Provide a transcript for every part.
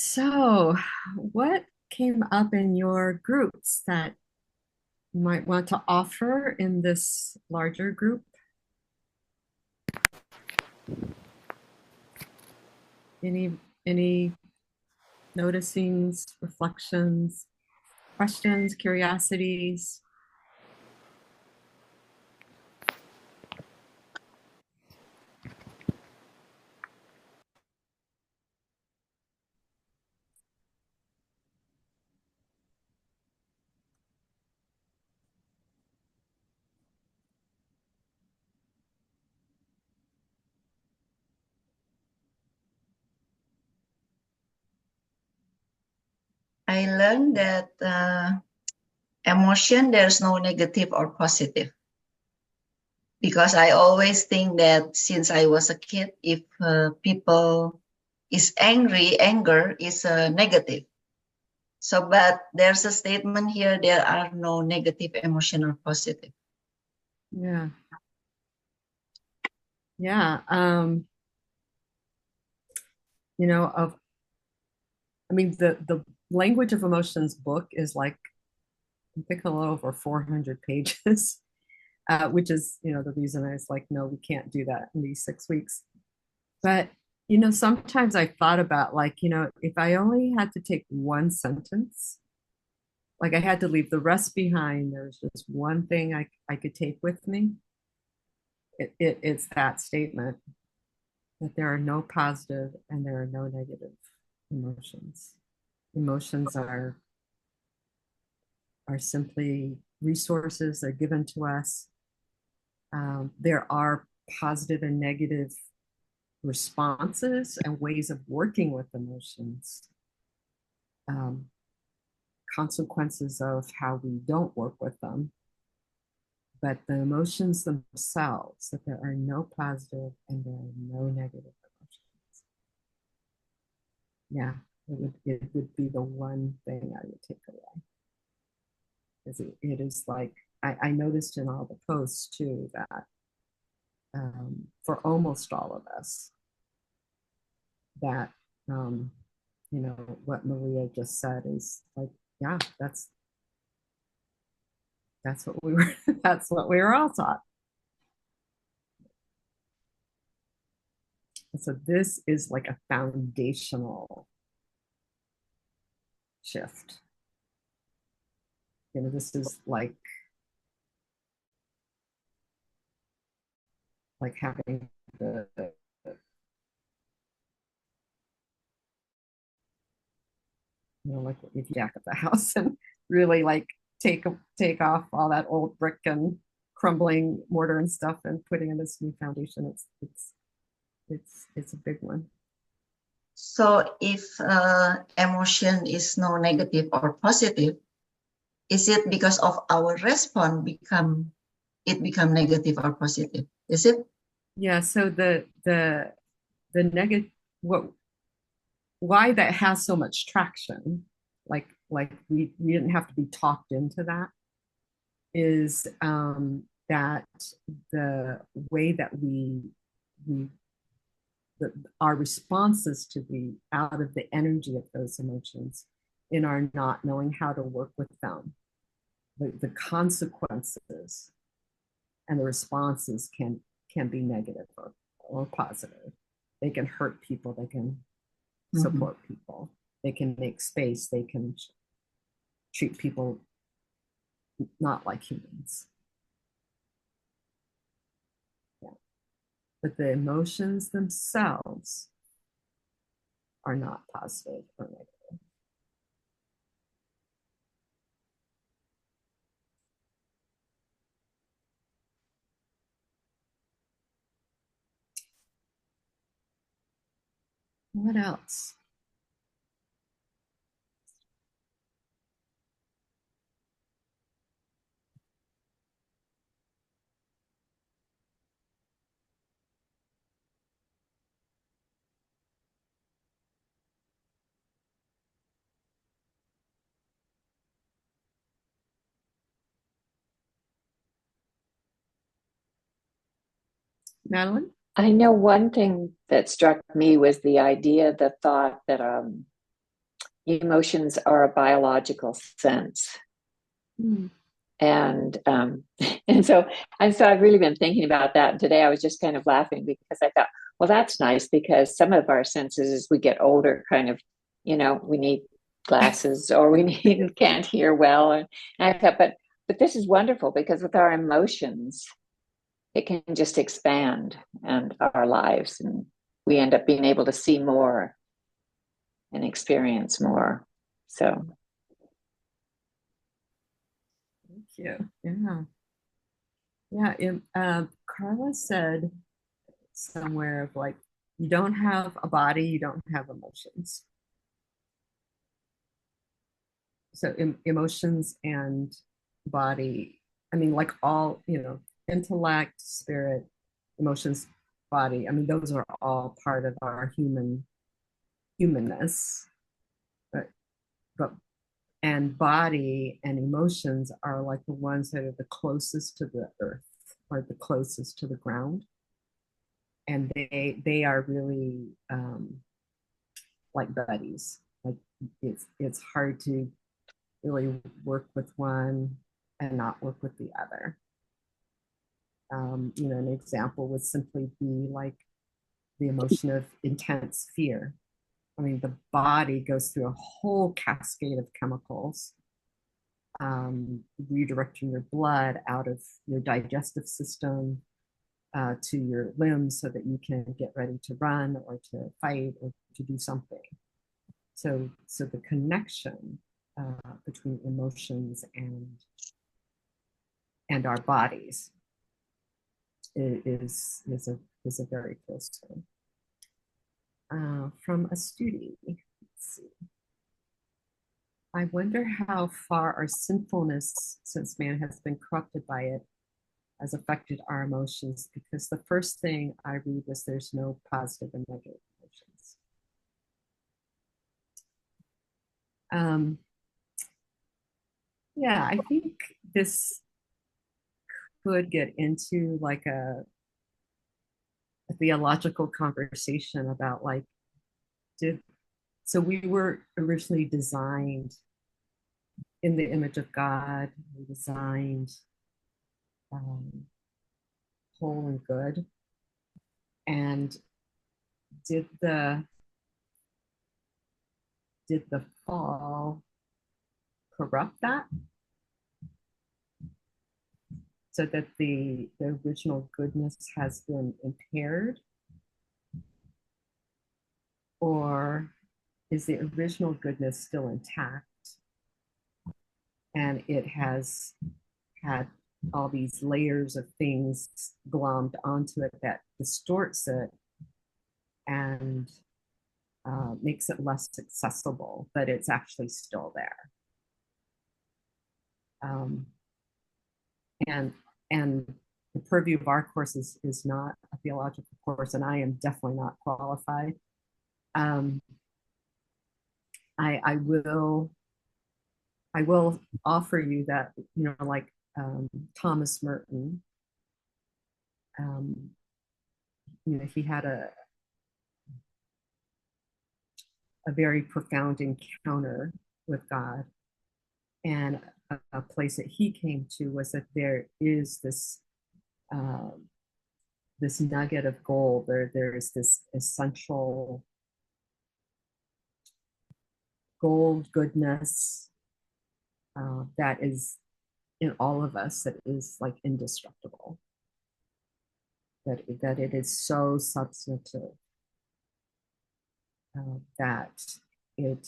So, what came up in your groups that you might want to offer in this larger group? Any any noticings, reflections, questions, curiosities? I learned that emotion, there's no negative or positive. Because I always think that since I was a kid, if people is angry, anger is negative. So, but there's a statement here, there are no negative emotion or positive. Yeah. Yeah. Of I mean the language of emotions book is like I think a little over 400 pages. Which is, the reason I was like, no, we can't do that in these 6 weeks. But, sometimes I thought about like, if I only had to take one sentence, like I had to leave the rest behind, there's just one thing I could take with me. It's that statement that there are no positive and there are no negative emotions. Emotions are simply resources that are given to us. There are positive and negative responses and ways of working with emotions, um, consequences of how we don't work with them. But the emotions themselves, that there are no positive and there are no negative emotions. Yeah, it would be the one thing I would take away. Because it is like, I noticed in all the posts too that for almost all of us, that what Maria just said is like, yeah, that's what we were that's what we were all taught. And so this is like a foundational shift. This is like having the like if you jack up the house and really like take off all that old brick and crumbling mortar and stuff and putting in this new foundation. It's a big one. So if emotion is no negative or positive, is it because of our response become negative or positive? Is it? Yeah. So the negative, what why that has so much traction, like we didn't have to be talked into that, is that the way that we the, our responses to the out of the energy of those emotions in our not knowing how to work with them, the consequences and the responses can be negative or positive. They can hurt people, they can support people, they can make space, they can treat people not like humans. Yeah. But the emotions themselves are not positive or negative. What else? Madeline? I know one thing that struck me was the idea, the thought that emotions are a biological sense. Mm. And and so I've really been thinking about that. And today I was just kind of laughing because I thought, well, that's nice, because some of our senses as we get older kind of, we need glasses or we need can't hear well. And I thought, but this is wonderful, because with our emotions, it can just expand and our lives, and we end up being able to see more and experience more. So Thank you. Yeah. Yeah. Carla said somewhere of like, you don't have a body, you don't have emotions. So emotions and body, I mean, like all, intellect, spirit, emotions, body. I mean, those are all part of our humanness. But but and body and emotions are like the ones that are the closest to the earth or the closest to the ground, and they are really like buddies. Like it's hard to really work with one and not work with the other. An example would simply be like the emotion of intense fear. I mean, the body goes through a whole cascade of chemicals, redirecting your blood out of your digestive system to your limbs so that you can get ready to run or to fight or to do something. So the connection between emotions and our bodies is a very close one. From a student, let's see. I wonder how far our sinfulness, since man has been corrupted by it, has affected our emotions, because the first thing I read was there's no positive and negative emotions. Yeah, I think this could get into like a theological conversation about like, so we were originally designed in the image of God. We designed whole and good. And did the fall corrupt that, so that the original goodness has been impaired? Or is the original goodness still intact and it has had all these layers of things glommed onto it that distorts it and makes it less accessible, but it's actually still there? Um, and and the purview of our course is not a theological course, and I am definitely not qualified. Um, I will offer you that, like Thomas Merton, um, he had a very profound encounter with God, and a place that he came to was that there is um, this nugget of gold. There is this essential gold goodness that is in all of us, that is like indestructible, that it is so substantive that it,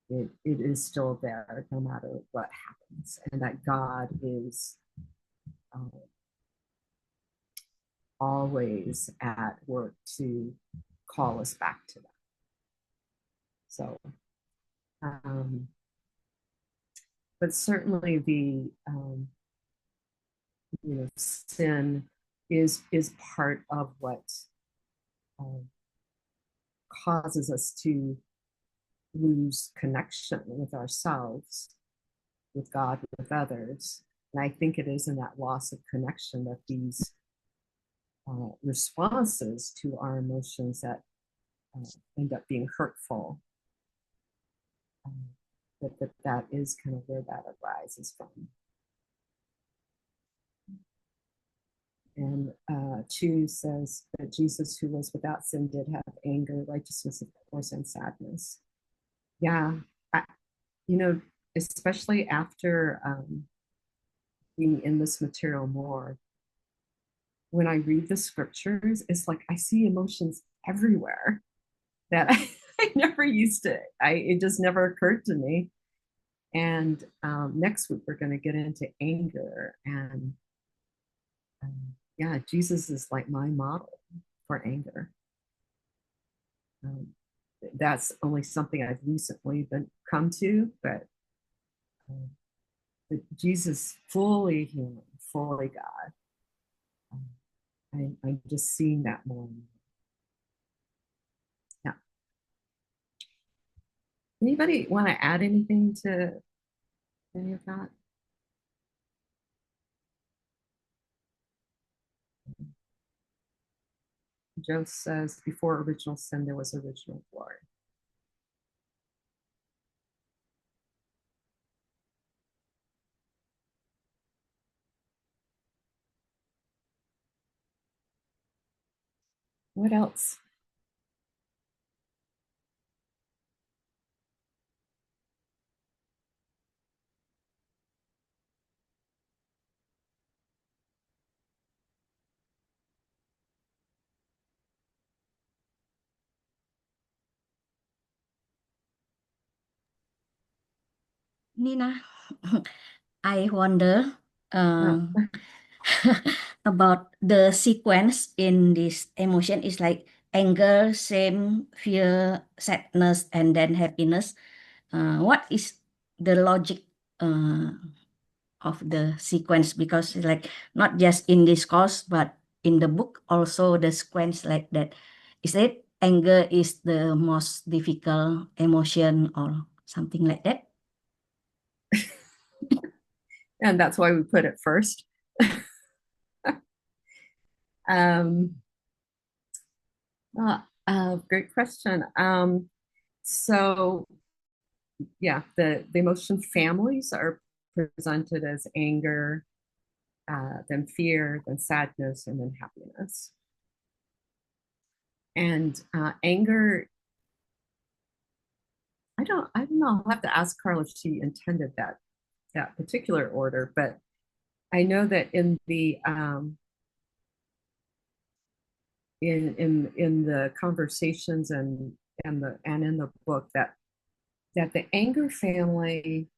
it is still there no matter what happens, and that God is always at work to call us back to that. So, but certainly the sin is part of what causes us to lose connection with ourselves, with God, with others. And I think it is in that loss of connection that these responses to our emotions that end up being hurtful that is kind of where that arises from. And Chu says that Jesus, who was without sin, did have anger, righteousness, of course, and sadness. Yeah, you know, especially after being in this material more, when I read the scriptures, it's like I see emotions everywhere that I never used to. It just never occurred to me. And next week we're going to get into anger, and yeah, Jesus is like my model for anger. That's only something I've recently been come to, but Jesus, fully human, fully God. I'm just seeing that more and more. Yeah. Anybody want to add anything to any of that? Joe says, before original sin, there was original glory. What else? Nina, I wonder Oh, about the sequence in this emotion is like anger, shame, fear, sadness, and then happiness. What is the logic of the sequence? Because it's like not just in this course, but in the book also the sequence like that. Is it anger is the most difficult emotion or something like that? and that's why we put it first. um, Great question. So yeah, the emotion families are presented as anger, then fear, then sadness, and then happiness. And anger, I don't know. I'll have to ask Carla if she intended that particular order, but I know that in the in the conversations and in the book that the anger family,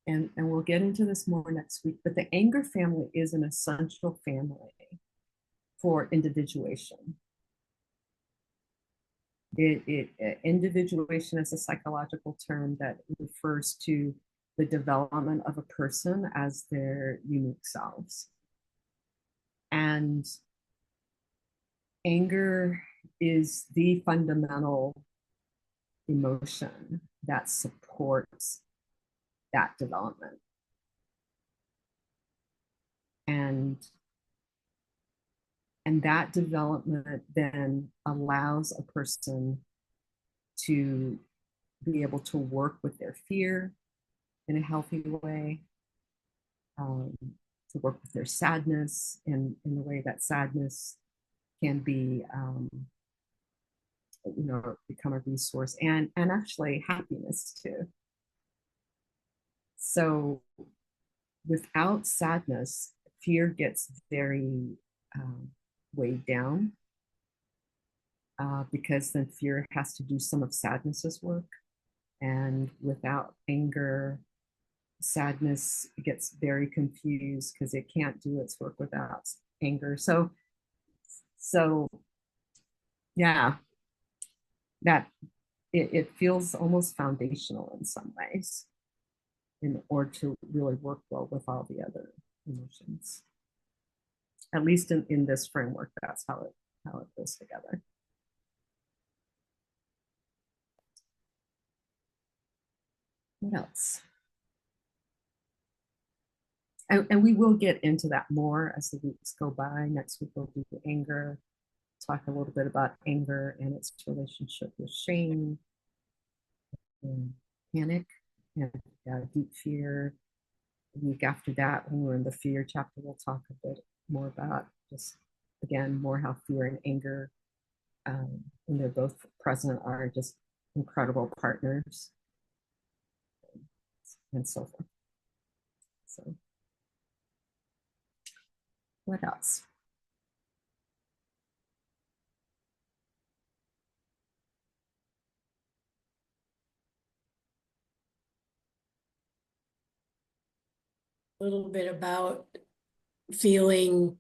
and we'll get into this more next week, but the anger family is an essential family for individuation. Individuation is a psychological term that refers to the development of a person as their unique selves. And anger is the fundamental emotion that supports that development. And that development then allows a person to be able to work with their fear in a healthy way, to work with their sadness in the way that sadness can be, become a resource, and actually happiness too. So without sadness, fear gets very weighed down, because then fear has to do some of sadness's work. And without anger, sadness gets very confused because it can't do its work without anger. So yeah, that it feels almost foundational in some ways in order to really work well with all the other emotions. At least in this framework, that's how it goes together. What else? And we will get into that more as the weeks go by. Next week we'll do anger, talk a little bit about anger and its relationship with shame. and panic and deep fear. The week after that, when we're in the fear chapter, we'll talk a bit more about just, again, more how fear and anger, when they're both present, are just incredible partners and so forth. So, what else? A little bit about feeling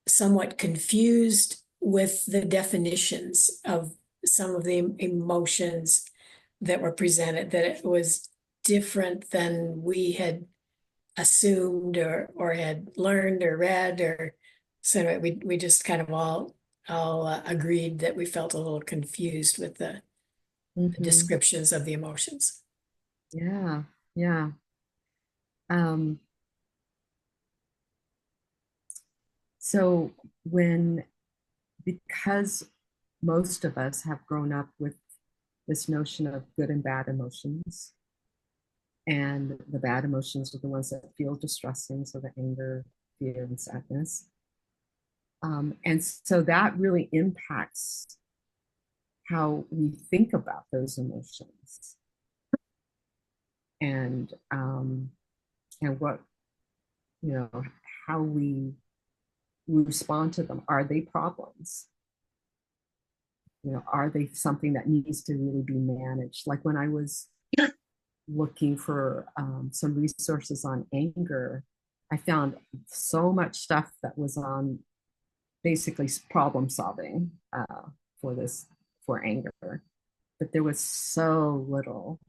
somewhat confused with the definitions of some of the emotions that were presented, that it was different than we had assumed or had learned or read, or so anyway, we just kind of all agreed that we felt a little confused with the descriptions of the emotions. Yeah, yeah. So because most of us have grown up with this notion of good and bad emotions, and the bad emotions are the ones that feel distressing, so the anger, fear, and sadness. And so that really impacts how we think about those emotions, and what, how we respond to them. Are they problems? Are they something that needs to really be managed? Like when I was looking for some resources on anger, I found so much stuff that was on basically problem solving for anger, but there was so little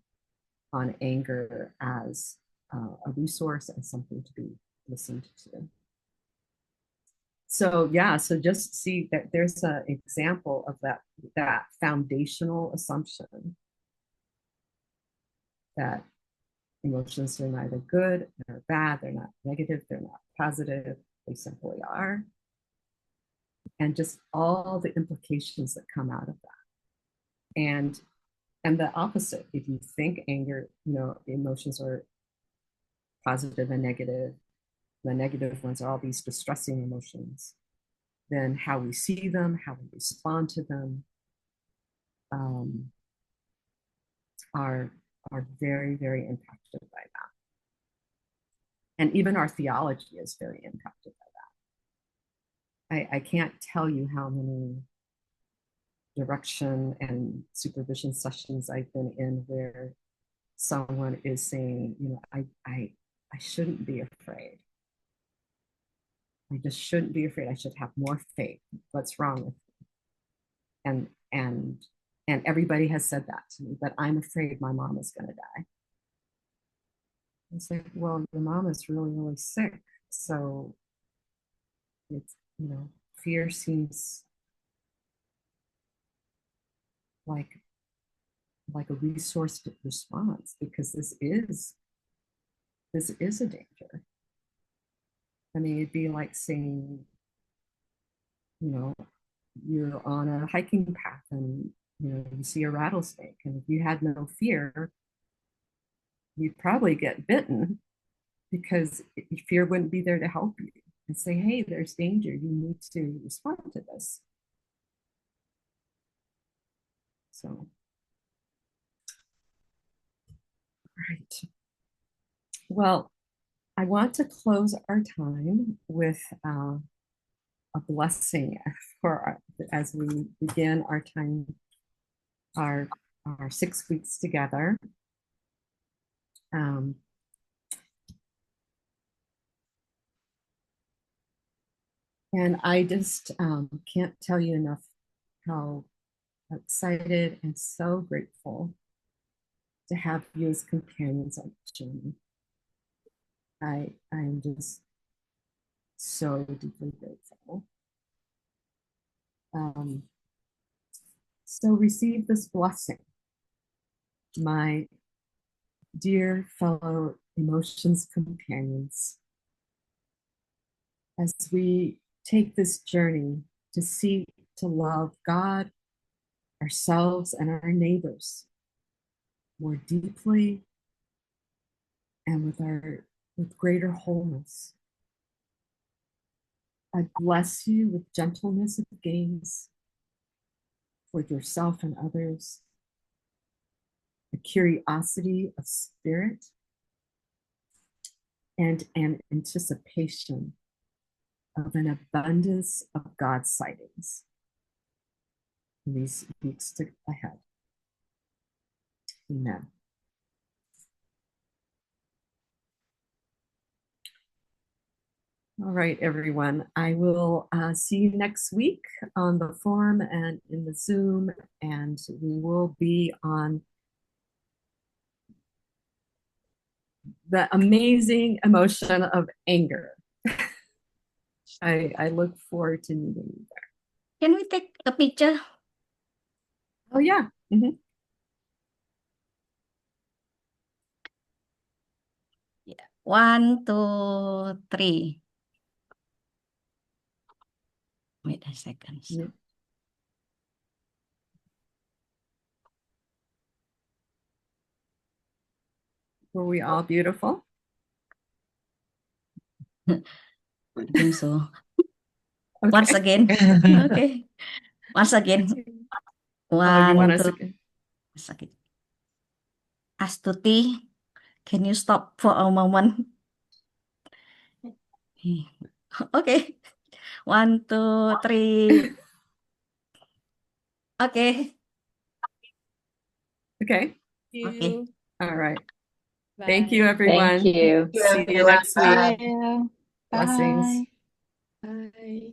on anger as a resource and something to be listened to. So yeah, so just see that there's an example of that foundational assumption that emotions are neither good nor bad, they're not negative, they're not positive, they simply are. And just all the implications that come out of that. And the opposite, if you think anger, emotions are positive and negative, the negative ones are all these distressing emotions, then how we see them, how we respond to them, are very, very impacted by that. And even our theology is very impacted by that. I can't tell you how many direction and supervision sessions I've been in where someone is saying, I shouldn't be afraid. I just shouldn't be afraid. I should have more faith. What's wrong with me? And everybody has said that to me, but I'm afraid my mom is going to die. It's like, well, your mom is really, really sick. So it's, fear seems like a resource response, because this is a danger. I mean, it'd be like saying, you're on a hiking path and you see a rattlesnake, and if you had no fear, you'd probably get bitten, because fear wouldn't be there to help you and say, hey, there's danger, you need to respond to this. So, right. Well, I want to close our time with a blessing as we begin our time, our 6 weeks together. And I just can't tell you enough how excited and so grateful to have you as companions on this journey. I'm just so deeply grateful. So receive this blessing, my dear fellow emotions companions, as we take this journey to seek to love God, ourselves, and our neighbors more deeply and with greater wholeness. I bless you with gentleness of gaze toward yourself and others, a curiosity of spirit, and an anticipation of an abundance of God's sightings in these weeks ahead. Amen. All right, everyone. I will see you next week on the forum and in the Zoom, and we will be on the amazing emotion of anger. I look forward to meeting you there. Can we take a picture? Oh, yeah. Mhm. Yeah. 1, 2, 3. Wait a second. Yeah. Were we all beautiful? I think so. Okay. Once again. Okay. Once again. Oh, you want 1, us 2. again? Once again. Astuti, can you stop for a moment? Okay. 1, 2, 3. Okay. Okay. Okay. All right. Thank you, Bye. everyone. Thank you. See you next week. Bye. Yeah. Blessings. Bye. Bye.